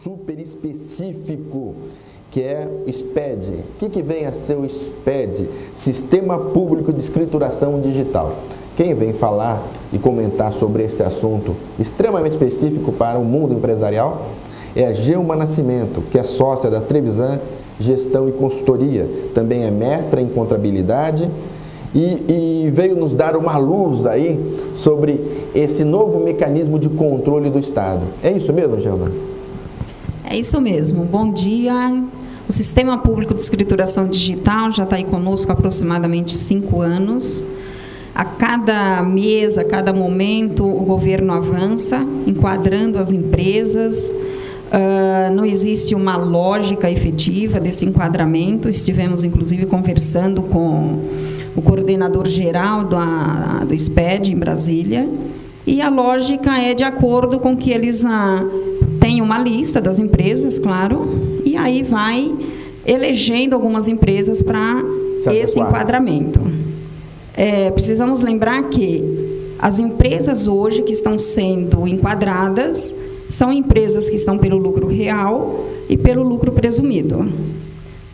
super específico, que é o SPED. O que vem a ser o SPED? Sistema Público de Escrituração Digital. Quem vem falar e comentar sobre esse assunto extremamente específico para o mundo empresarial é a Gelma Nascimento, que é sócia da Trevisan Gestão e Consultoria, também é mestra em contabilidade e veio nos dar uma luz aí sobre esse novo mecanismo de controle do Estado. É isso mesmo, Gelma? É isso mesmo. Bom dia. O Sistema Público de Escrituração Digital já está aí conosco há aproximadamente 5 anos. A cada mês, a cada momento, o governo avança, enquadrando as empresas. Não existe uma lógica efetiva desse enquadramento. Estivemos, inclusive, conversando com o coordenador geral do SPED em Brasília. E a lógica é de acordo com que eles têm uma lista das empresas, claro, e aí vai elegendo algumas empresas para esse enquadramento. Precisamos lembrar que as empresas hoje que estão sendo enquadradas são empresas que estão pelo lucro real e pelo lucro presumido.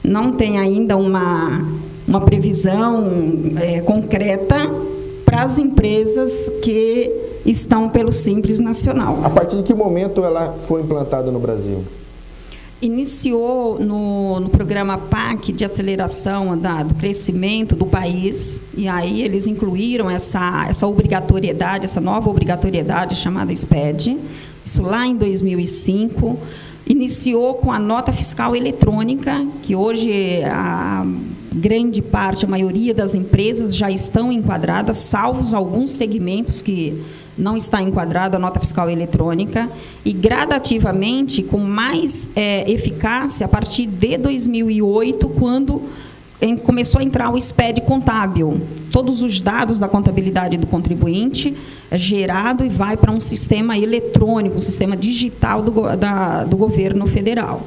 Não tem ainda uma previsão concreta para as empresas que estão pelo Simples Nacional. A partir de que momento ela foi implantada no Brasil? Iniciou no programa PAC de aceleração do crescimento do país, e aí eles incluíram essa obrigatoriedade, essa nova obrigatoriedade chamada SPED, isso lá em 2005. Iniciou com a nota fiscal eletrônica, que hoje a grande parte, a maioria das empresas já estão enquadradas, salvo alguns segmentos que não está enquadrada a nota fiscal eletrônica, e gradativamente, com mais eficácia, a partir de 2008, quando começou a entrar o SPED contábil. Todos os dados da contabilidade do contribuinte é gerado e vai para um sistema eletrônico, um sistema digital do governo federal.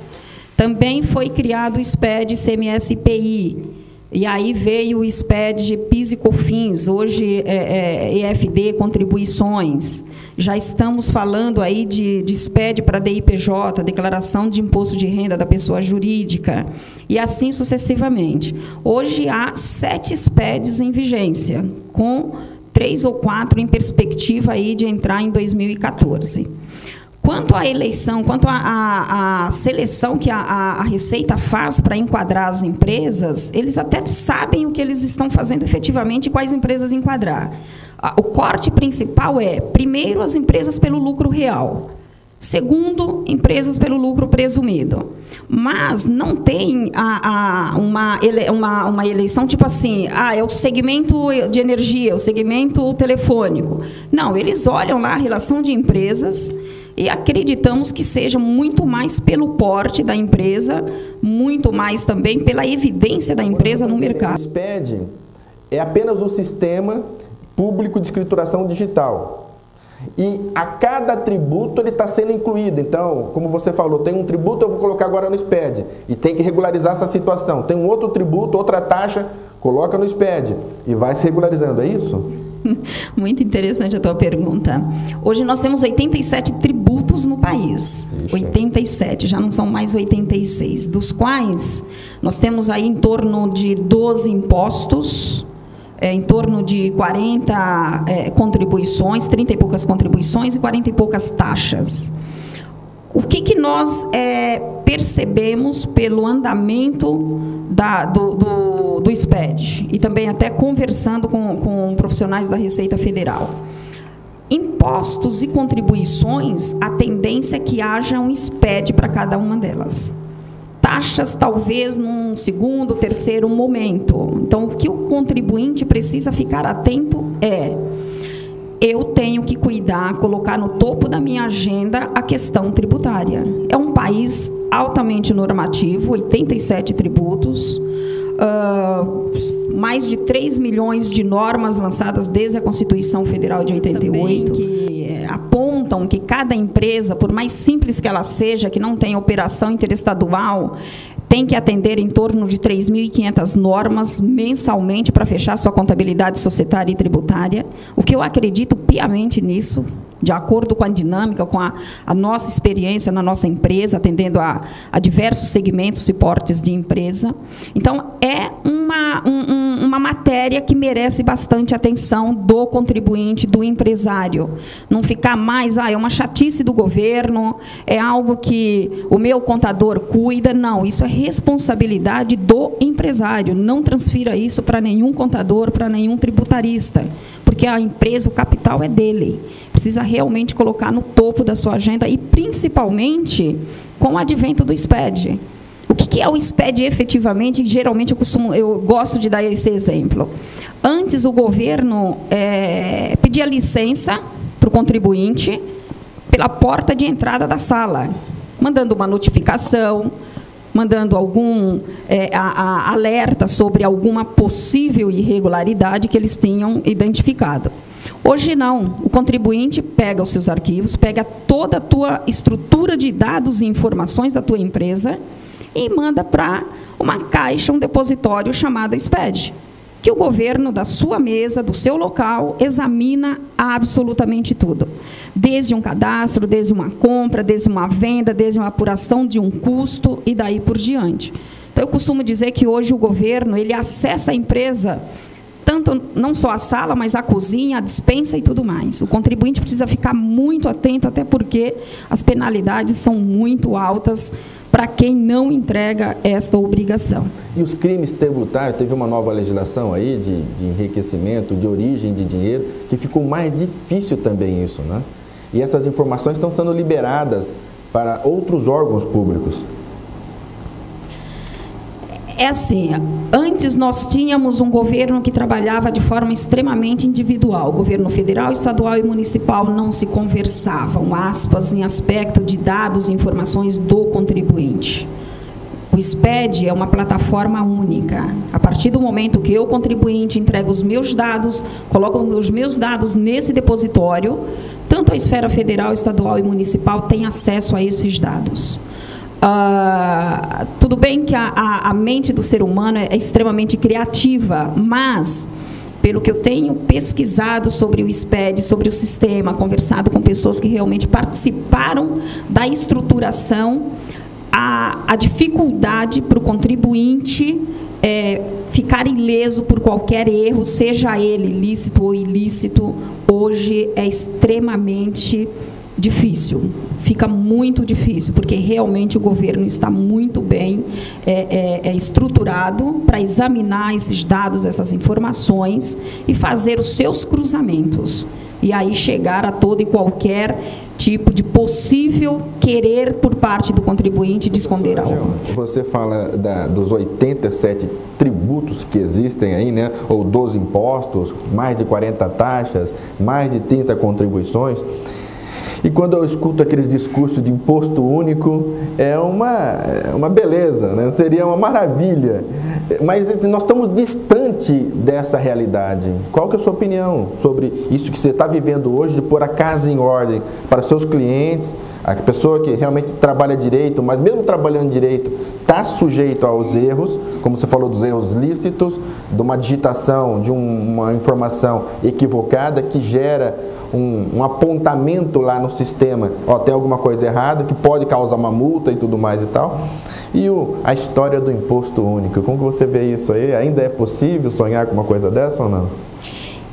Também foi criado o SPED CMS-IPI, e aí veio o SPED PIS e COFINS, hoje EFD, contribuições. Já estamos falando aí de SPED para DIPJ, Declaração de Imposto de Renda da Pessoa Jurídica, e assim sucessivamente. Hoje há 7 SPEDs em vigência, com 3 ou 4 em perspectiva aí de entrar em 2014. Quanto à eleição, quanto à seleção que a Receita faz para enquadrar as empresas, eles até sabem o que eles estão fazendo efetivamente e quais empresas enquadrar. O corte principal é, primeiro, as empresas pelo lucro real. Segundo, empresas pelo lucro presumido. Mas não tem uma eleição tipo assim, é o segmento de energia, o segmento telefônico. Não, eles olham lá a relação de empresas e acreditamos que seja muito mais pelo porte da empresa, muito mais também pela evidência da empresa no mercado. O SPED é apenas um sistema público de escrituração digital. E a cada tributo ele está sendo incluído. Então, como você falou, tem um tributo, eu vou colocar agora no SPED. E tem que regularizar essa situação. Tem um outro tributo, outra taxa, coloca no SPED. E vai se regularizando, é isso? Muito interessante a tua pergunta. Hoje nós temos 87 tributos no país. Ixi. 87, já não são mais 86. Dos quais nós temos aí em torno de 12 impostos, em torno de 40 contribuições, 30 e poucas contribuições e 40 e poucas taxas. O que nós percebemos pelo andamento do SPED, e também até conversando com profissionais da Receita Federal? Impostos e contribuições, a tendência é que haja um SPED para cada uma delas. Taxas, talvez, num segundo, terceiro momento. Então, o que o contribuinte precisa ficar atento eu tenho que cuidar, colocar no topo da minha agenda a questão tributária. É um país altamente normativo, 87 tributos, mais de 3 milhões de normas lançadas desde a Constituição Federal de 88, que apontam que cada empresa, por mais simples que ela seja, que não tenha operação interestadual, tem que atender em torno de 3.500 normas mensalmente para fechar sua contabilidade societária e tributária. O que eu acredito piamente nisso, de acordo com a dinâmica, com a nossa experiência na nossa empresa, atendendo a diversos segmentos e portes de empresa. Então, é uma matéria que merece bastante atenção do contribuinte, do empresário. Não ficar mais, é uma chatice do governo, é algo que o meu contador cuida. Não, isso é responsabilidade do empresário. Não transfira isso para nenhum contador, para nenhum tributarista, porque a empresa, o capital é dele. Precisa realmente colocar no topo da sua agenda e, principalmente, com o advento do SPED. O que é o SPED efetivamente? Geralmente eu gosto de dar esse exemplo. Antes, o governo pedia licença para o contribuinte pela porta de entrada da sala, mandando uma notificação, mandando algum alerta sobre alguma possível irregularidade que eles tinham identificado. Hoje não, o contribuinte pega os seus arquivos, pega toda a tua estrutura de dados e informações da tua empresa e manda para uma caixa, um depositório chamado SPED, que o governo da sua mesa, do seu local, examina absolutamente tudo. Desde um cadastro, desde uma compra, desde uma venda, desde uma apuração de um custo e daí por diante. Então, eu costumo dizer que hoje o governo, ele acessa a empresa, tanto não só a sala, mas a cozinha, a despensa e tudo mais. O contribuinte precisa ficar muito atento, até porque as penalidades são muito altas para quem não entrega esta obrigação. E os crimes tributários, teve uma nova legislação aí de enriquecimento, de origem de dinheiro, que ficou mais difícil também isso, né? E essas informações estão sendo liberadas para outros órgãos públicos. É assim, antes nós tínhamos um governo que trabalhava de forma extremamente individual. O governo federal, estadual e municipal não se conversavam, aspas, em aspecto de dados e informações do contribuinte. O SPED é uma plataforma única. A partir do momento que eu, contribuinte, entrego os meus dados, coloco os meus dados nesse depositório, tanto a esfera federal, estadual e municipal tem acesso a esses dados. Tudo bem que a mente do ser humano é extremamente criativa, mas, pelo que eu tenho pesquisado sobre o SPED, sobre o sistema, conversado com pessoas que realmente participaram da estruturação, a dificuldade para o contribuinte ficar ileso por qualquer erro, seja ele lícito ou ilícito, hoje é extremamente difícil. Fica muito difícil, porque realmente o governo está muito bem estruturado para examinar esses dados, essas informações e fazer os seus cruzamentos. E aí chegar a todo e qualquer tipo de possível querer por parte do contribuinte de esconder algo. Você fala dos 87 tributos que existem aí, né? Ou 12 impostos, mais de 40 taxas, mais de 30 contribuições. E quando eu escuto aqueles discursos de imposto único, é uma beleza, né? Seria uma maravilha. Mas nós estamos distante dessa realidade. Qual que é a sua opinião sobre isso que você está vivendo hoje, de pôr a casa em ordem para seus clientes, a pessoa que realmente trabalha direito, mas mesmo trabalhando direito, está sujeito aos erros, como você falou dos erros lícitos, de uma digitação, de uma informação equivocada que gera um apontamento lá no sistema, tem alguma coisa errada, que pode causar uma multa e tudo mais e tal. E a história do imposto único, como que você vê isso aí? Ainda é possível sonhar com uma coisa dessa ou não?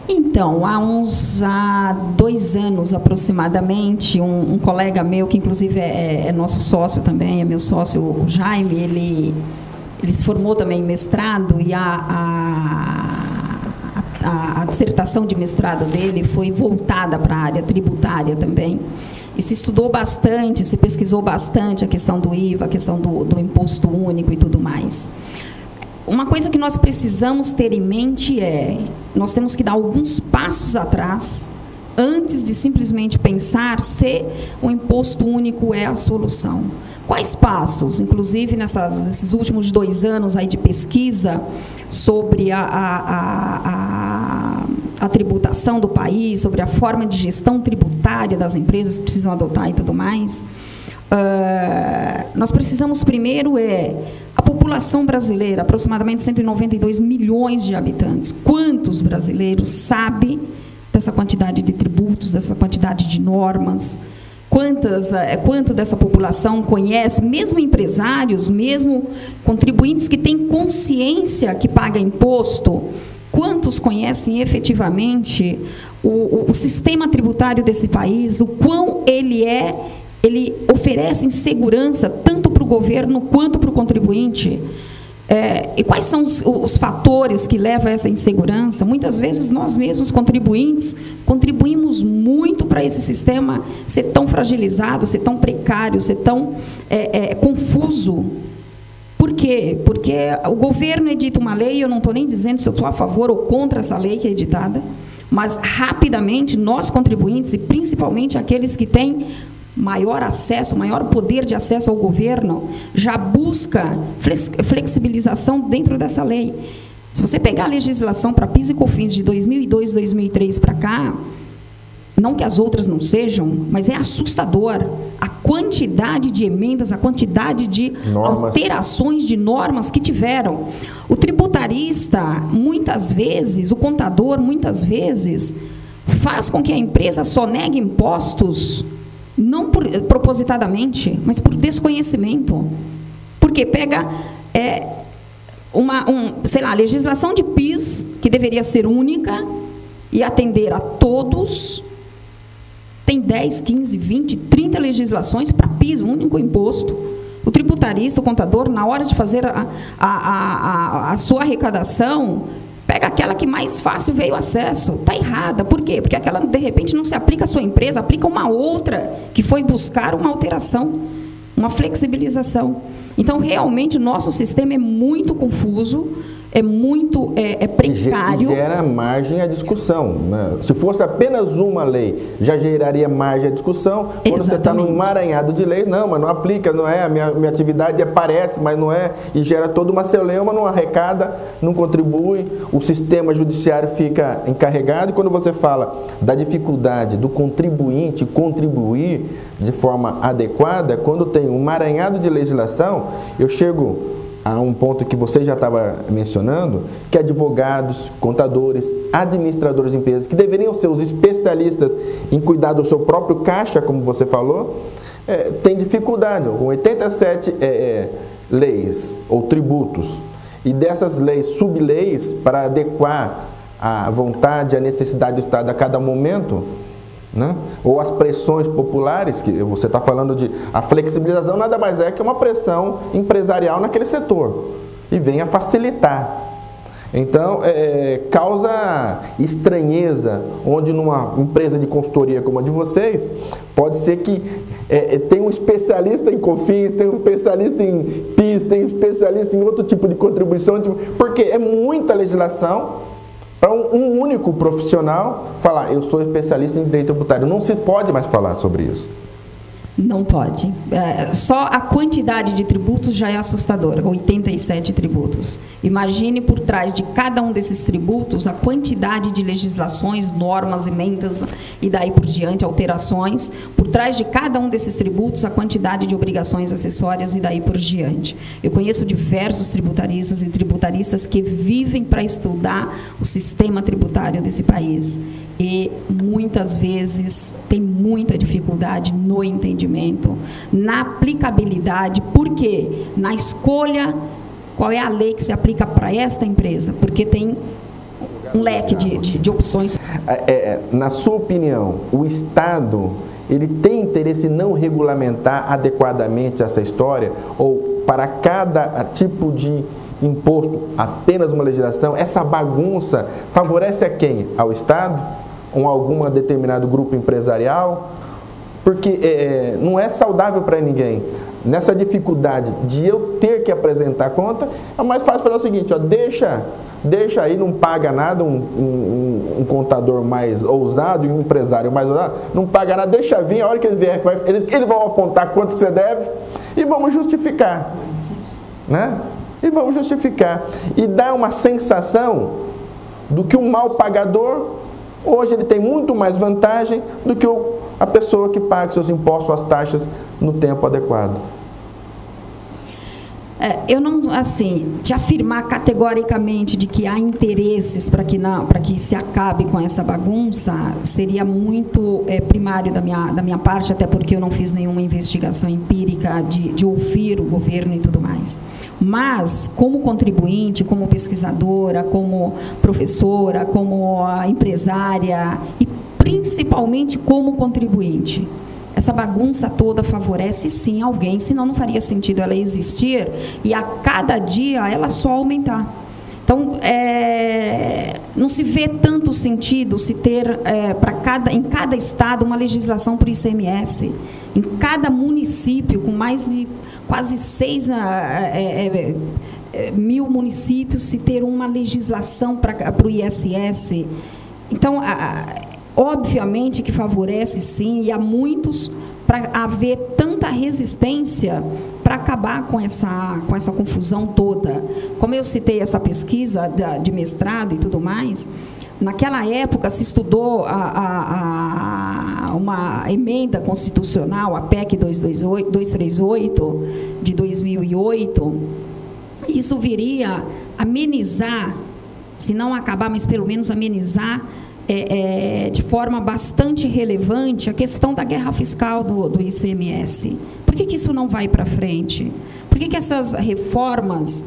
Então, há 2 anos aproximadamente, um colega meu, que inclusive é nosso sócio também, é meu sócio, o Jaime, ele se formou também em mestrado, e a dissertação de mestrado dele foi voltada para a área tributária também. E se estudou bastante, se pesquisou bastante a questão do IVA, a questão do imposto único e tudo mais. Uma coisa que nós precisamos ter em mente nós temos que dar alguns passos atrás, antes de simplesmente pensar se o imposto único é a solução. Quais passos? Inclusive, nesses últimos 2 anos aí de pesquisa sobre a tributação do país, sobre a forma de gestão tributária das empresas que precisam adotar e tudo mais, nós precisamos primeiro a população brasileira, aproximadamente 192 milhões de habitantes. Quantos brasileiros sabem dessa quantidade de tributo? tributos, dessa quantidade de normas? Quanto dessa população conhece, mesmo empresários, mesmo contribuintes que têm consciência que paga imposto, quantos conhecem efetivamente o sistema tributário desse país, o quão ele oferece segurança tanto para o governo quanto para o contribuinte? E quais são os fatores que levam a essa insegurança? Muitas vezes nós mesmos, contribuintes, contribuímos muito para esse sistema ser tão fragilizado, ser tão precário, ser tão confuso. Por quê? Porque o governo edita uma lei, eu não estou nem dizendo se eu estou a favor ou contra essa lei que é editada, mas rapidamente nós, contribuintes, e principalmente aqueles que têm maior acesso, maior poder de acesso ao governo, já busca flexibilização dentro dessa lei. Se você pegar a legislação para PIS e COFINS de 2002, 2003 para cá, não que as outras não sejam, mas é assustador a quantidade de emendas, a quantidade de alterações de normas que tiveram. O tributarista, muitas vezes, o contador, muitas vezes, faz com que a empresa sonegue impostos, não propositadamente, mas por desconhecimento. Porque pega sei lá, legislação de PIS, que deveria ser única e atender a todos, tem 10, 15, 20, 30 legislações para PIS, um único imposto. O tributarista, o contador, na hora de fazer a sua arrecadação, pega aquela que mais fácil veio acesso. Está errada. Por quê? Porque aquela, de repente, não se aplica à sua empresa, aplica uma outra que foi buscar uma alteração, uma flexibilização. Então, realmente, o nosso sistema é muito confuso, é muito precário. E gera margem à discussão, né? Se fosse apenas uma lei, já geraria margem à discussão. Quando você está num emaranhado de leis, não, mas não aplica, não é, a minha atividade parece, mas não é, e gera toda uma celeuma, não arrecada, não contribui, o sistema judiciário fica encarregado. E quando você fala da dificuldade do contribuinte contribuir de forma adequada, quando tem um emaranhado de legislação, eu chego a um ponto que você já estava mencionando, que advogados, contadores, administradores de empresas, que deveriam ser os especialistas em cuidar do seu próprio caixa, como você falou, tem dificuldade. Com 87 leis ou tributos, e dessas leis, subleis, para adequar a vontade, a necessidade do Estado a cada momento, né? Ou as pressões populares, que você está falando de... A flexibilização nada mais é que uma pressão empresarial naquele setor, e vem a facilitar. Então, causa estranheza, onde numa empresa de consultoria como a de vocês, pode ser que tem um especialista em COFINS, tem um especialista em PIS, tem um especialista em outro tipo de contribuição, porque é muita legislação. Para um único profissional falar, eu sou especialista em direito tributário, não se pode mais falar sobre isso. Não pode. Só a quantidade de tributos já é assustadora, 87 tributos. Imagine por trás de cada um desses tributos a quantidade de legislações, normas, emendas e daí por diante, alterações. Por trás de cada um desses tributos a quantidade de obrigações acessórias e daí por diante. Eu conheço diversos tributaristas e tributaristas que vivem para estudar o sistema tributário desse país. E muitas vezes tem muita dificuldade no entendimento, na aplicabilidade. Por quê? Na escolha, qual é a lei que se aplica para esta empresa, porque tem um leque de opções. Na sua opinião, o Estado, ele tem interesse em não regulamentar adequadamente essa história? Ou para cada tipo de imposto, apenas uma legislação? Essa bagunça favorece a quem? Ao Estado? Ou algum determinado grupo empresarial? Porque não é saudável para ninguém. Nessa dificuldade de eu ter que apresentar conta, é mais fácil fazer o seguinte, ó, deixa aí, não paga nada, um contador mais ousado e um empresário mais ousado, não paga nada, deixa vir, a hora que eles vierem, eles vão apontar quanto que você deve e vamos justificar, né? E vamos justificar. E dá uma sensação do que um mal pagador, hoje ele tem muito mais vantagem do que a pessoa que paga seus impostos, as taxas no tempo adequado. Eu não, assim, te afirmar categoricamente de que há interesses para que se acabe com essa bagunça seria muito primário da minha parte, até porque eu não fiz nenhuma investigação empírica de ouvir o governo e tudo mais. Mas, como contribuinte, como pesquisadora, como professora, como empresária e principalmente como contribuinte, essa bagunça toda favorece sim alguém, senão não faria sentido ela existir e a cada dia ela só aumentar. Então, não se vê tanto sentido se ter em cada estado uma legislação para o ICMS. Em cada município, com mais de quase 6.000 municípios, se ter uma legislação para o ISS. Então, obviamente que favorece sim, e há muitos para haver tanta resistência para acabar com essa confusão toda. Como eu citei essa pesquisa de mestrado e tudo mais, naquela época se estudou uma emenda constitucional, a PEC 238 de 2008, e isso viria amenizar, se não acabar, mas pelo menos amenizar de forma bastante relevante a questão da guerra fiscal do ICMS. Por que isso não vai para frente? Por que essas reformas,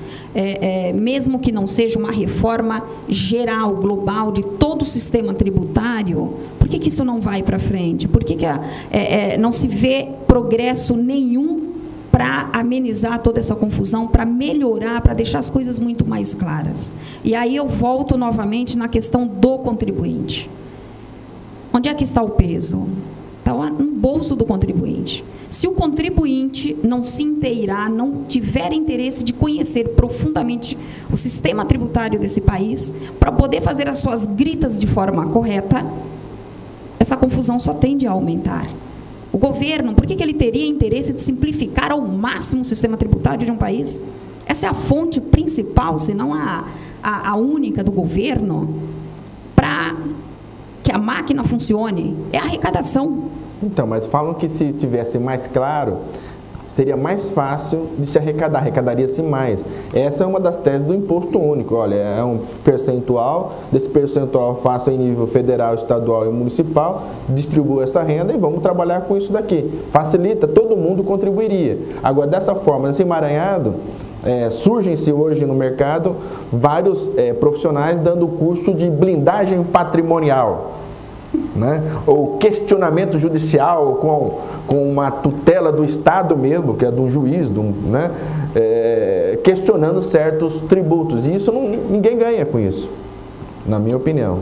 mesmo que não seja uma reforma geral, global, de todo o sistema tributário, por que isso não vai para frente? Por que não se vê progresso nenhum para amenizar toda essa confusão, para melhorar, para deixar as coisas muito mais claras? E aí eu volto novamente na questão do contribuinte. Onde é que está o peso? Está lá no bolso do contribuinte. Se o contribuinte não se inteirar, não tiver interesse de conhecer profundamente o sistema tributário desse país, para poder fazer as suas gritas de forma correta, essa confusão só tende a aumentar. O governo, por que ele teria interesse de simplificar ao máximo o sistema tributário de um país? Essa é a fonte principal, se não a única do governo, para que a máquina funcione. É a arrecadação. Então, mas falam que se tivesse mais claro, seria mais fácil de se arrecadar, arrecadaria-se mais. Essa é uma das teses do imposto único. Olha, é um percentual, desse percentual faço em nível federal, estadual e municipal, distribuo essa renda e vamos trabalhar com isso daqui. Facilita, todo mundo contribuiria. Agora, dessa forma, nesse emaranhado, surgem-se hoje no mercado vários profissionais dando curso de blindagem patrimonial, né? Ou questionamento judicial com uma tutela do Estado mesmo, que é do juiz, né? Questionando certos tributos. E isso ninguém ganha com isso, na minha opinião.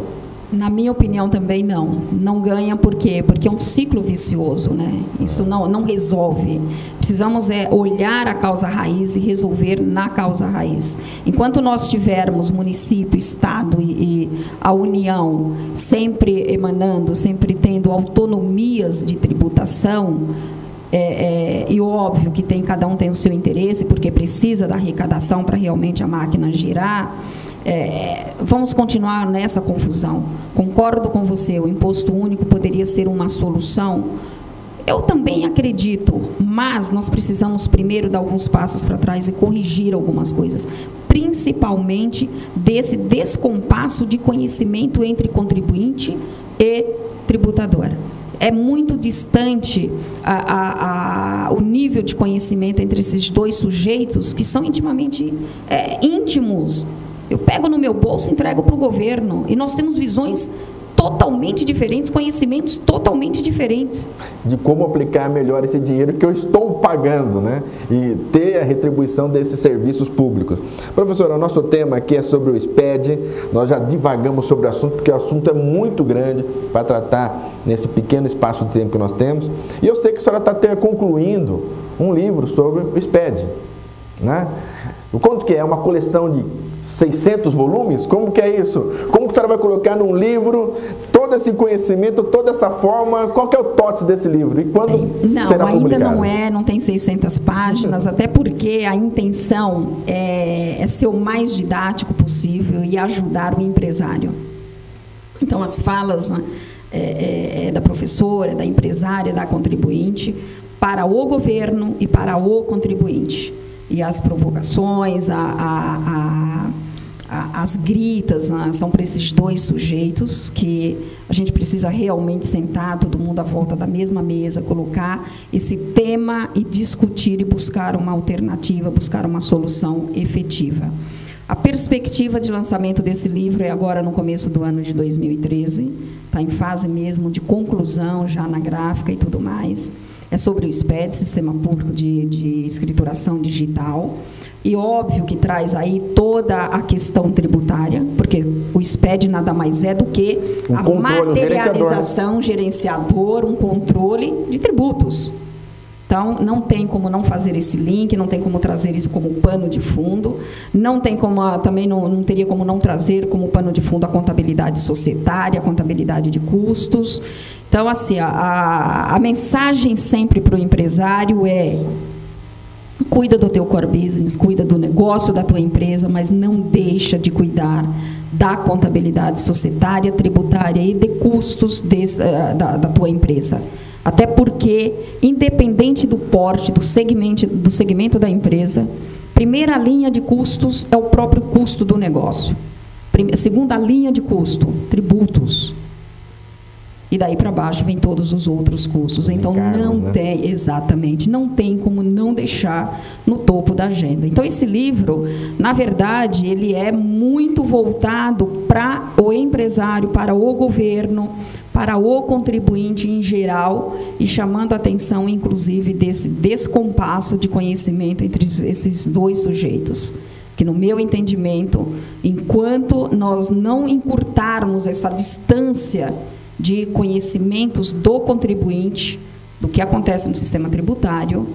Na minha opinião também não. Não ganha por quê? Porque é um ciclo vicioso, né? Isso não resolve. Precisamos olhar a causa raiz e resolver na causa raiz. Enquanto nós tivermos município, Estado e a União sempre emanando, sempre tendo autonomias de tributação, e óbvio que cada um tem o seu interesse, porque precisa da arrecadação para realmente a máquina girar, vamos continuar nessa confusão. Concordo com você, o imposto único poderia ser uma solução. Eu também acredito, mas nós precisamos primeiro dar alguns passos para trás e corrigir algumas coisas, principalmente desse descompasso de conhecimento entre contribuinte e tributador. É muito distante o nível de conhecimento entre esses dois sujeitos que são intimamente íntimos. Eu pego no meu bolso e entrego para o governo. E nós temos visões totalmente diferentes, conhecimentos totalmente diferentes. De como aplicar melhor esse dinheiro que eu estou pagando, né? E ter a retribuição desses serviços públicos. Professora, o nosso tema aqui é sobre o SPED. Nós já divagamos sobre o assunto, porque o assunto é muito grande para tratar nesse pequeno espaço de tempo que nós temos. E eu sei que a senhora está concluindo um livro sobre o SPED, né? O quanto que é? Uma coleção de 600 volumes? Como que é isso? Como que a senhora vai colocar num livro todo esse conhecimento, toda essa forma? Qual que é o TOTS desse livro? E quando será publicado? Ainda não tem 600 páginas, até porque a intenção é ser o mais didático possível e ajudar o empresário. Então, as falas da professora, da empresária, da contribuinte, para o governo e para o contribuinte. e as provocações, as gritas, né, são para esses dois sujeitos que a gente precisa realmente sentar todo mundo à volta da mesma mesa, colocar esse tema e discutir e buscar uma alternativa, buscar uma solução efetiva. A perspectiva de lançamento desse livro é agora no começo do ano de 2013, está em fase mesmo de conclusão, já na gráfica e tudo mais. É sobre o SPED, Sistema Público de Escrituração Digital. E óbvio que traz aí toda a questão tributária, porque o SPED nada mais é do que a materialização, gerenciador, um controle de tributos. Então, não tem como não fazer esse link, não tem como trazer isso como pano de fundo, não tem como, também não teria como não trazer como pano de fundo a contabilidade societária, a contabilidade de custos. Então, assim, a mensagem sempre para o empresário é: cuida do teu core business, cuida do negócio da tua empresa, mas não deixa de cuidar da contabilidade societária, tributária e de custos da tua empresa. Até porque, independente do porte, do segmento da empresa, primeira linha de custos é o próprio custo do negócio. Segunda linha de custo, tributos. E daí para baixo vem todos os outros custos. Então, não tem, exatamente, não tem como não deixar no topo da agenda. Então, esse livro, na verdade, ele é muito voltado para o empresário, para o governo, para o contribuinte em geral, e chamando a atenção, inclusive, desse descompasso de conhecimento entre esses dois sujeitos. Que, no meu entendimento, enquanto nós não encurtarmos essa distância de conhecimentos do contribuinte, do que acontece no sistema tributário,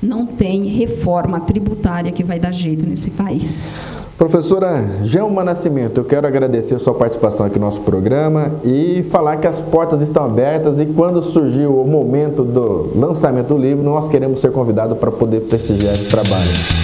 não tem reforma tributária que vai dar jeito nesse país. Professora Gelma Nascimento, eu quero agradecer a sua participação aqui no nosso programa e falar que as portas estão abertas, e quando surgiu o momento do lançamento do livro, nós queremos ser convidados para poder prestigiar esse trabalho.